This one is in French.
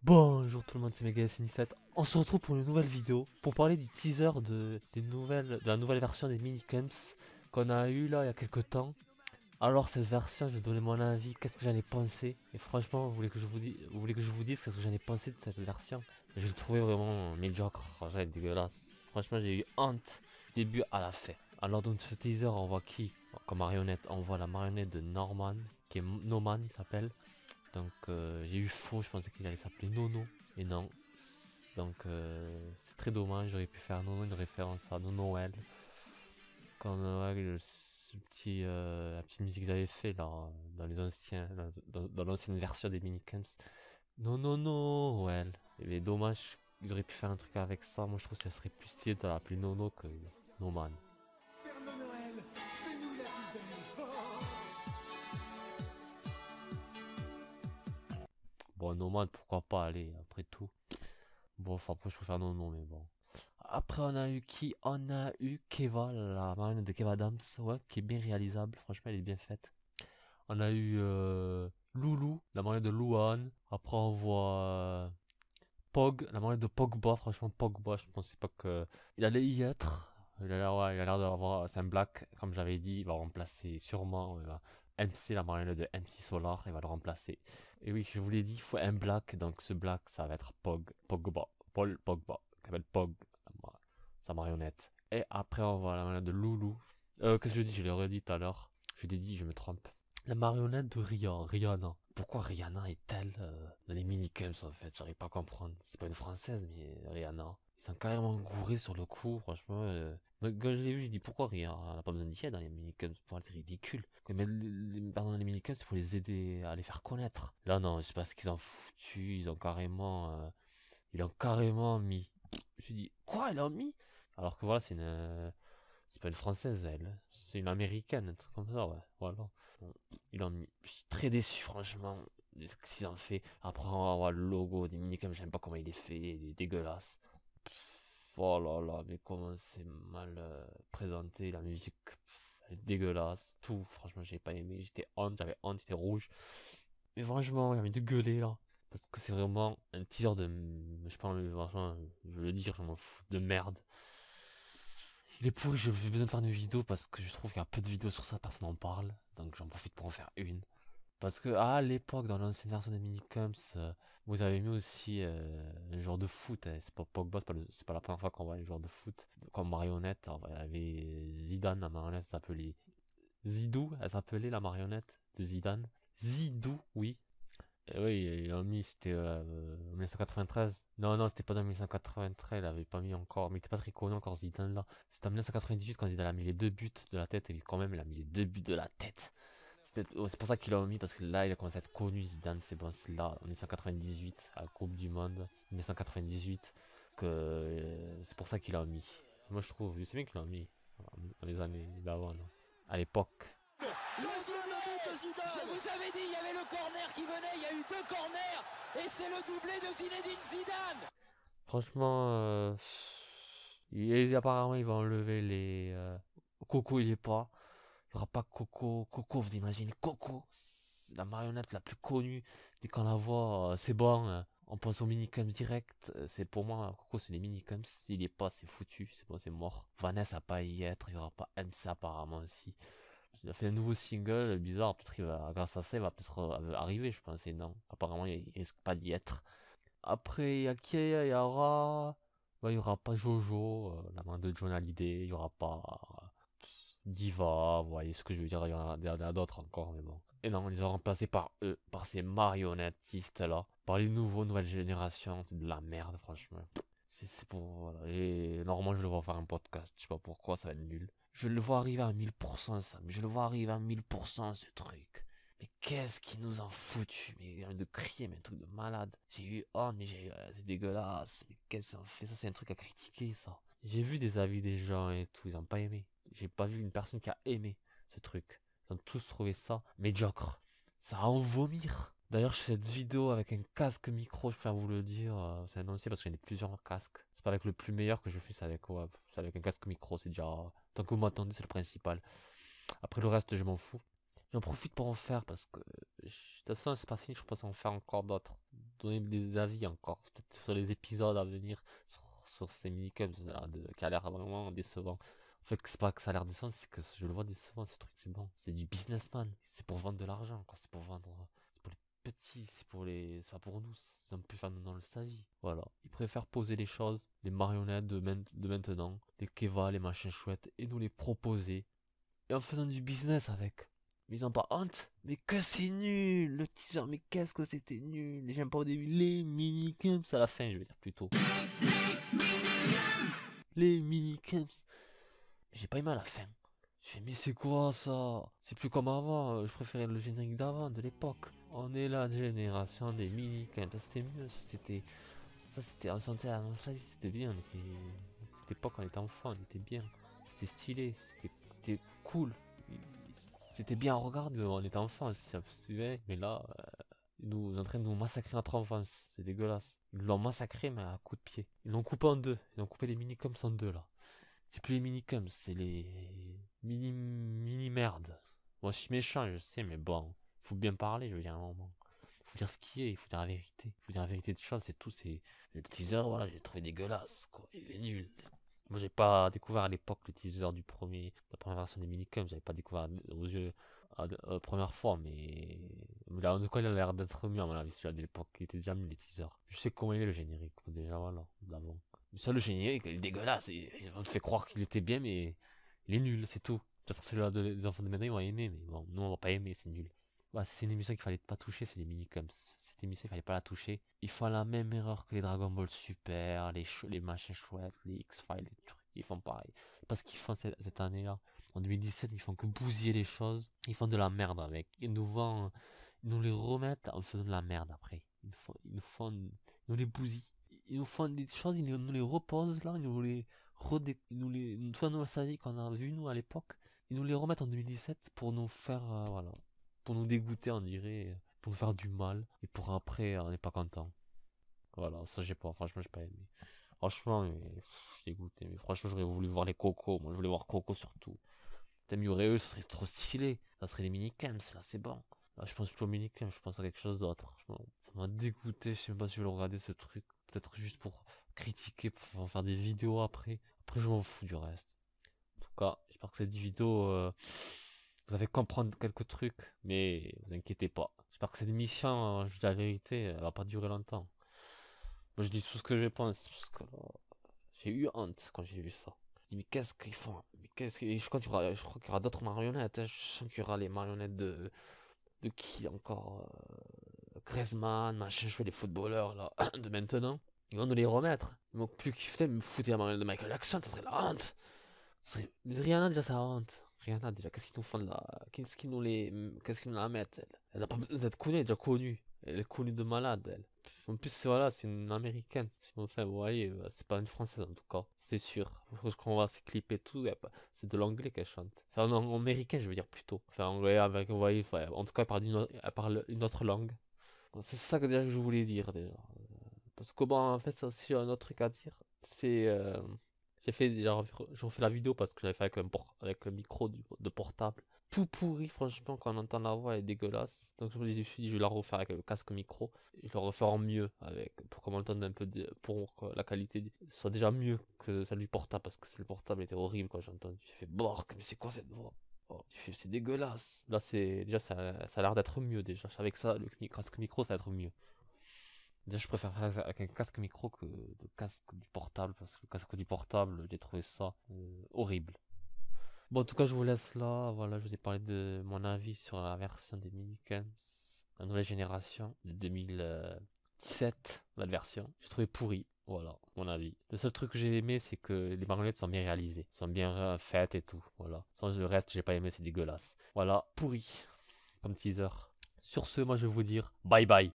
Bonjour tout le monde, c'est MegaSN17. On se retrouve pour une nouvelle vidéo pour parler du teaser de la nouvelle version des minicamps qu'on a eu là il y a quelques temps. Alors cette version, je vais donner mon avis, qu'est-ce que j'en ai pensé. Et franchement, vous voulez que je vous dise qu'est-ce que j'en ai pensé de cette version. Je l'ai trouvé vraiment médiocre, franchement dégueulasse. Franchement, j'ai eu honte du début à la fin. Alors dans ce teaser, on voit qui comme marionnette? On voit la marionnette de Norman, qui est Noman, il s'appelle. Donc j'ai eu faux, je pensais qu'il allait s'appeler Nono, et non. Donc c'est très dommage, j'aurais pu faire Nono une référence à Noël. Comme la petite musique qu'ils avaient fait là, dans les anciens, dans l'ancienne version des minicamps. Non, non, Noël. Et mais dommage, ils auraient pu faire un truc avec ça. Moi je trouve que ça serait plus stylé de l'appeler Nono que No Man. Père Noël, fais-nous la plus belle. Bon, No Man, pourquoi pas, allez, après tout. Bon, enfin, après je préfère Nono, mais bon. Après, on a eu qui? On a eu Keva, la marionnette de Keva Adams, ouais, qui est bien réalisable. Franchement, elle est bien faite. On a eu Loulou, la marionnette de Louane. Après, on voit Pog, la marionnette de Pogba. Franchement, Pogba, je pensais pas que il allait y être. Il a l'air, ouais, il a l'air d'avoir. C'est un black, comme j'avais dit. Il va remplacer sûrement MC, la marionnette de MC Solar. Il va le remplacer. Et oui, je vous l'ai dit, il faut un black. Donc, ce black, ça va être Pogba. Paul Pogba, qui s'appelle Pog, sa marionnette. Et après, on voit la marionnette de Loulou. Qu'est-ce que je dis? Je l'ai redit tout à l'heure. Je l'ai dit, je me trompe. La marionnette de Rihanna. Pourquoi Rihanna est-elle dans les minicums en fait? J'arrive pas à comprendre. C'est pas une française, mais Rihanna. Ils sont carrément gourés sur le coup, franchement. Donc, quand je l'ai vu, j'ai dit pourquoi Rihanna? Elle a pas besoin d'y être dans les minicums. Pour elle, c'est ridicule. Quand ils mettent pardon, les minicums, c'est pour les aider à les faire connaître. Là, non, je sais pas ce qu'ils ont foutu. Ils ont carrément. Ils l'ont carrément mis. Je me dit, quoi, ils l'ont mis? Alors que voilà, c'est pas une française, elle. C'est une américaine, un truc comme ça, ouais. Voilà. Bon, ils l'ont mis. Je suis très déçu, franchement. Ce qu'ils ont fait. Après, on va voir le logo des minicums, j'aime pas comment il est fait. Il est dégueulasse. Oh là là, mais comment c'est mal présenté, la musique. Elle est dégueulasse. Tout, franchement, j'ai pas aimé. J'avais honte, j'étais rouge. Mais franchement, il a envie de gueuler là. Parce que c'est vraiment un teaser de. Je sais pas, franchement, je veux le dire, je m'en fous de merde. Il est pourri, j'ai besoin de faire une vidéo parce que je trouve qu'il y a peu de vidéos sur ça, personne n'en parle. Donc j'en profite pour en faire une. Parce que à l'époque, dans l'ancienne version des minicums, vous avez mis aussi un joueur de foot. C'est pas Pogba, c'est pas la première fois qu'on voit un joueur de foot. Comme marionnette, il y avait Zidane, la marionnette s'appelait Zidou, elle s'appelait la marionnette de Zidane. Zidou, oui. Et oui, il a mis, c'était en 1993. Non, non, c'était pas dans 1993, il avait pas mis encore, mais il était pas très connu encore Zidane là. C'était en 1998 quand Zidane a mis les deux buts de la tête, et quand même il a mis les deux buts de la tête. C'est pour ça qu'il l'a mis, parce que là il a commencé à être connu Zidane, c'est bon, c'est là, en 1998, à la Coupe du Monde, 1998, que c'est pour ça qu'il l'a mis. Moi je trouve, c'est bien qu'il l'a mis, dans les années d'avant, là. À l'époque. Deuxième but de Zidane. Je vous avais dit, il y avait le corner qui venait, il y a eu deux corners, et c'est le doublé de Zinedine Zidane. Franchement, apparemment, il va enlever les. Coco, il est pas. Il n'y aura pas Coco. Coco, vous imaginez Coco, c'est la marionnette la plus connue. Dès qu'on la voit, c'est bon. On pense aux minicums direct. C'est pour moi, Coco, c'est les minicums. S'il est pas, c'est foutu. C'est bon, c'est mort. Vanessa va pas y être. Il y aura pas MC apparemment aussi. Il a fait un nouveau single, bizarre. Peut-être qu'il va, grâce à ça, il va peut-être arriver, je pense. Et non, apparemment, il risque pas d'y être. Après, il y a qui? Il y aura. Bah, il y aura pas Jojo, la main de John Hallyday. Il y aura pas Diva. Vous voyez ce que je veux dire? Il y en a d'autres encore, mais bon. Et non, ils ont remplacé par eux, par ces marionnettistes là, par les nouvelles générations. C'est de la merde, franchement. C'est pour. Voilà. Et normalement, je le vois faire un podcast. Je sais pas pourquoi, ça va être nul. Je le vois arriver à 1000% ça. Mais je le vois arriver à 1000% ce truc. Mais qu'est-ce qu'ils nous ont foutu? Mais il a envie de crier, mais un truc de malade. J'ai eu honte, mais c'est dégueulasse. Mais qu'est-ce qu'ils ont fait? Ça, c'est un truc à critiquer, ça. J'ai vu des avis des gens et tout, ils ont pas aimé. J'ai pas vu une personne qui a aimé ce truc. Ils ont tous trouvé ça médiocre. Ça a en vomir. D'ailleurs, je fais cette vidéo avec un casque micro, je préfère vous le dire. C'est annoncé parce que j'en ai plusieurs casques. C'est pas avec le plus meilleur que je fais, c'est avec, ouais, c'est avec un casque micro, c'est déjà. Tant que vous m'entendez, c'est le principal. Après le reste, je m'en fous. J'en profite pour en faire parce que de toute façon c'est pas fini, je pense en faire encore d'autres. donner des avis encore, peut-être sur les épisodes à venir, sur ces minicums qui a l'air vraiment décevant. En fait, c'est pas que ça a l'air décevant, c'est que je le vois décevant, ce truc, c'est bon. C'est du businessman, c'est pour vendre de l'argent, quoi. C'est pour vendre, c'est pour les petits, c'est pas pour nous, c'est un peu faire dans le nostalgie. Voilà, ils préfèrent poser les choses, les marionnettes de maintenant, les Keva, les machins chouettes, et nous les proposer, et en faisant du business avec. Mais ils ont pas honte. Mais que c'est nul, le teaser, mais qu'est-ce que c'était nul. J'aime pas au début, les minicums, à la fin, je veux dire plutôt. Les minicums. J'ai pas aimé à la fin. J'ai dit, mais c'est quoi ça? C'est plus comme avant, je préférais le générique d'avant, de l'époque. On est la génération des minicums, ça c'était mieux, on sentait la nostalgie, c'était bien, cette époque on était enfant, on était bien. C'était stylé, c'était cool. C'était bien à regarder, mais on était enfant, ça suivait. Mais là, ils sont en train de nous massacrer notre enfance, c'est dégueulasse. Ils l'ont massacré, mais à coups de pied. Ils l'ont coupé en deux, ils ont coupé les minicums en deux là. C'est plus les minicums, c'est les mini-merdes. Moi je suis méchant, je sais, mais bon, faut bien parler, je veux dire à un moment. Faut dire ce qui est, il faut dire la vérité. Il faut dire la vérité de choses, c'est tout. C'est le teaser, voilà, j'ai trouvé dégueulasse, quoi. Il est nul. Moi, j'ai pas découvert à l'époque le teaser de la première version des minicums. J'avais pas découvert aux yeux première fois, mais là, en tout cas, il a l'air d'être mieux à mon avis. Celui-là de l'époque, il était déjà mieux les teasers. Je sais comment il est le générique, déjà, voilà, d'avant. Mais ça, le générique, il est dégueulasse. On te fait croire qu'il était bien, mais il est nul, c'est tout. Peut-être que celui-là des enfants de maintenant, ils vont aimer, mais bon, nous, on va pas aimer, c'est nul. Bah, c'est une émission qu'il fallait pas toucher, c'est les minicums. Cette émission, il fallait pas la toucher. Ils font la même erreur que les Dragon Ball Super, les machins chouettes, les X-Files, les trucs. Ils font pareil. Parce qu'ils font cette année-là. En 2017, ils font que bousiller les choses. Ils font de la merde avec. Ils nous les remettent en faisant de la merde après. Ils nous les bousillent. Ils nous font des choses, ils nous les reposent là, soit nostalgie qu'on a vu nous à l'époque. Ils nous les remettent en 2017 pour nous faire, voilà, pour nous dégoûter, on dirait, pour nous faire du mal, et pour après, on n'est pas content. Voilà, ça franchement, j'ai pas aimé. Franchement, je suis dégoûté, mais franchement, j'aurais voulu voir les Cocos, moi je voulais voir Coco surtout. T'aimerais eux, ce serait trop stylé, ça serait les minicams, là c'est bon. Là, je pense plus aux minicams, je pense à quelque chose d'autre. Ça m'a dégoûté, je sais même pas si je vais le regarder ce truc, peut-être juste pour critiquer, pour faire des vidéos après. Après, je m'en fous du reste. En tout cas, j'espère que cette vidéo vous avez comprendre quelques trucs, mais vous inquiétez pas. J'espère que cette émission, je dis la vérité, elle va pas durer longtemps. Moi je dis tout ce que je pense, parce que là, j'ai eu honte quand j'ai vu ça. Je dis mais qu'est-ce qu'ils font? Je crois qu'il y aura d'autres marionnettes, hein. Je sens qu'il y aura les marionnettes de qui encore Griezmann, machin, je fais les footballeurs là, de maintenant. Ils vont nous les remettre. Ils m'ont plus kiffé, me foutre la marionnette de Michael Jackson, ça serait la honte. Mais Rihanna déjà, ça honte. Rihanna déjà, qu'est-ce qu'ils nous font là? Qu'est-ce qu'ils nous la mettent? Elle a pas besoin d'être connue, elle est déjà connue. Elle est connue de malade, elle. En plus, voilà, c'est une américaine. Enfin, vous voyez, c'est pas une française en tout cas, c'est sûr. Parce qu'on va se clipper tout, c'est de l'anglais qu'elle chante. C'est en américain, je veux dire plutôt. Enfin, anglais avec, vous voyez, en tout cas, elle parle une autre langue. Bon, c'est ça que déjà je voulais dire déjà. Parce que bon, en fait, c'est aussi un autre truc à dire. C'est. Je refais la vidéo parce que j'avais fait avec le micro de portable. Tout pourri, franchement, quand on entend la voix, elle est dégueulasse. Donc je me suis dit, je vais la refaire avec le casque micro. Et je la refaire en mieux, pour qu'on m'entende un peu, pour que la qualité soit déjà mieux que celle du portable. Parce que le portable était horrible quand j'ai entendu. J'ai fait, bork, mais c'est quoi cette voix? Oh, c'est dégueulasse. Là, déjà, ça a l'air d'être mieux déjà. Avec ça, le casque micro, ça va être mieux. Déjà, je préfère faire avec un casque micro que le casque du portable, parce que le casque du portable, j'ai trouvé ça horrible. Bon, en tout cas, je vous laisse là. Voilà, je vous ai parlé de mon avis sur la version des minicums, la nouvelle génération de 2017, la version. J'ai trouvé pourri, voilà, mon avis. Le seul truc que j'ai aimé, c'est que les marionnettes sont bien réalisées, sont bien faites et tout, voilà. Sans le reste, j'ai pas aimé, c'est dégueulasse. Voilà, pourri, comme teaser. Sur ce, moi, je vais vous dire bye bye.